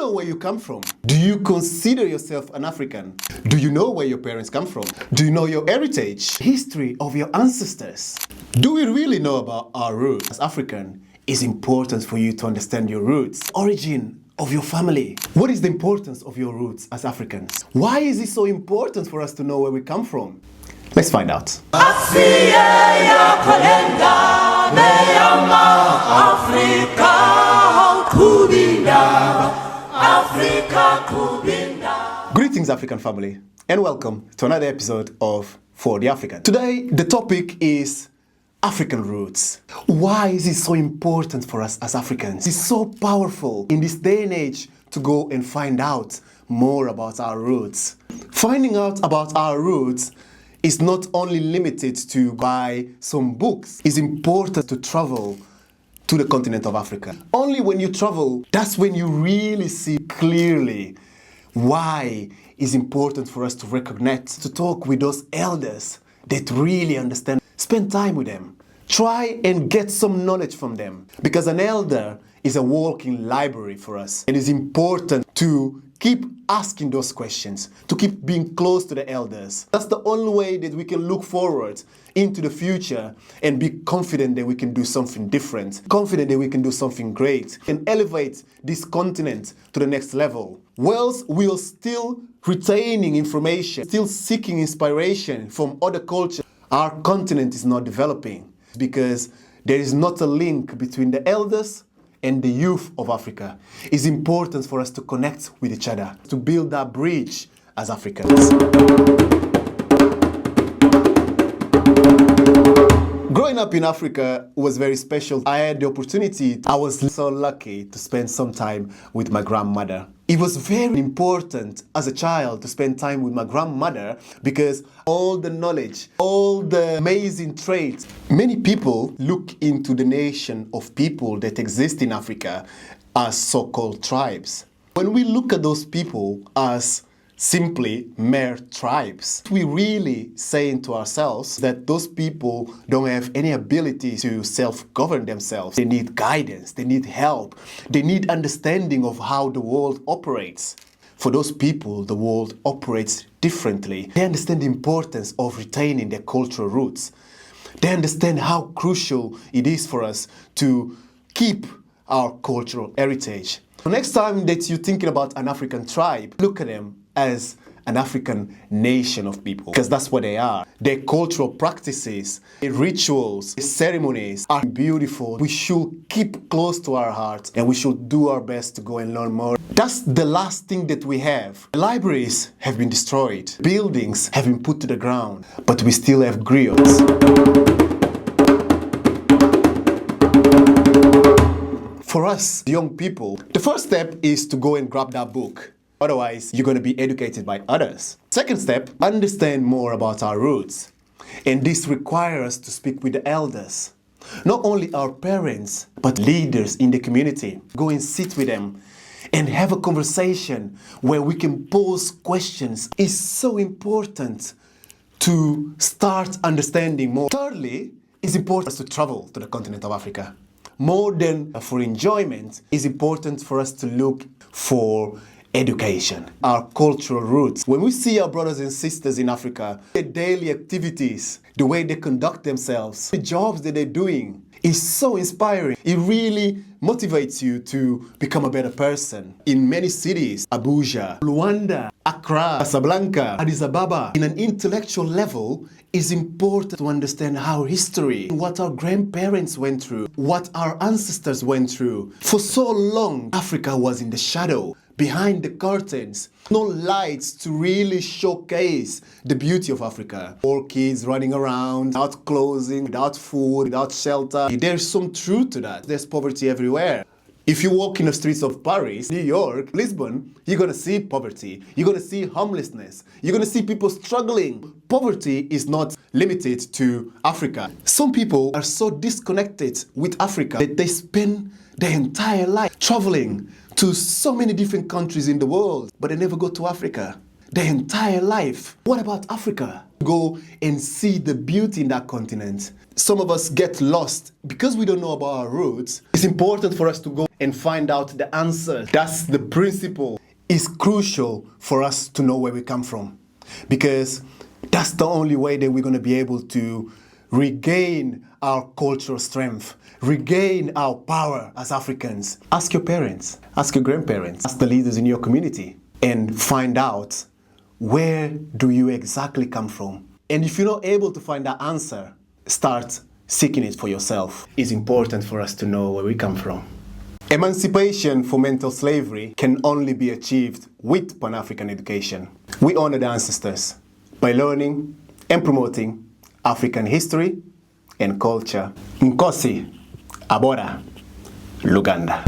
know where you come from? Do you consider yourself an African? Do you know where your parents come from? Do you know your heritage? History of your ancestors? Do we really know about our roots? As African, it's important for you to understand your roots. Origin of your family. What is the importance of your roots as Africans? Why is it so important for us to know where we come from? Let's find out. Greetings, African family, and welcome to another episode of For the African. Today, the topic is African roots. Why is it so important for us as Africans? It's so powerful in this day and age to go and find out more about our roots. Finding out about our roots is not only limited to buy some books. It's important to travel to the continent of Africa. Only when you travel, that's when you really see clearly why it's important for us to recognize, to talk with those elders that really understand. Spend time with them. Try and get some knowledge from them. Because an elder is a walking library for us. It is important to keep asking those questions, to keep being close to the elders. That's the only way that we can look forward into the future and be confident that we can do something different, confident that we can do something great, and elevate this continent to the next level. Whilst we are still retaining information, still seeking inspiration from other cultures, our continent is not developing because there is not a link between the elders and the youth of Africa. It's important for us to connect with each other, to build that bridge as Africans. Growing up in Africa was very special. I had the opportunity, I was so lucky to spend some time with my grandmother. It was very important as a child to spend time with my grandmother because all the knowledge, all the amazing traits. Many people look into the nation of people that exist in Africa as so-called tribes. When we look at those people as simply mere tribes, we really saying to ourselves that those people don't have any ability to self-govern themselves. They need guidance, they need help, they need understanding of how the world operates. For those people, the world operates differently. They understand the importance of retaining their cultural roots. They understand how crucial it is for us to keep our cultural heritage. The next time that you're thinking about an African tribe, look at them as an African nation of people, because that's what they are. Their cultural practices, their rituals, their ceremonies are beautiful. We should keep close to our hearts and we should do our best to go and learn more. That's the last thing that we have. Libraries have been destroyed. Buildings have been put to the ground, but we still have griots. For us, young people, the first step is to go and grab that book. Otherwise, you're going to be educated by others. Second step, understand more about our roots. And this requires us to speak with the elders. Not only our parents, but leaders in the community. Go and sit with them and have a conversation where we can pose questions. It's so important to start understanding more. Thirdly, it's important to travel to the continent of Africa. More than for enjoyment, it's important for us to look for education, our cultural roots. When we see our brothers and sisters in Africa, their daily activities, the way they conduct themselves, the jobs that they're doing, is so inspiring. It really motivates you to become a better person. In many cities, Abuja, Luanda, Accra, Casablanca, Addis Ababa, in an intellectual level, it's important to understand our history, what our grandparents went through, what our ancestors went through. For so long, Africa was in the shadow, behind the curtains. No lights to really showcase the beauty of Africa. Poor kids running around, without clothing, without food, without shelter. There's some truth to that. There's poverty everywhere. If you walk in the streets of Paris, New York, Lisbon, you're going to see poverty. You're going to see homelessness. You're going to see people struggling. Poverty is not limited to Africa. Some people are so disconnected with Africa that they spend their entire life traveling to so many different countries in the world, but they never go to Africa. their entire life. What about Africa? Go and see the beauty in that continent. Some of us get lost because we don't know about our roots. It's important for us to go and find out the answer. That's the principle. It's crucial for us to know where we come from, because that's the only way that we're going to be able to regain our cultural strength, regain our power as Africans. Ask your parents, ask your grandparents, ask the leaders in your community, and find out, where do you exactly come from? And if you're not able to find that answer, start seeking it for yourself. It's important for us to know where we come from. Emancipation from mental slavery can only be achieved with Pan-African education. We honor the ancestors by learning and promoting African history and culture. Nkosi, Abora, Luganda.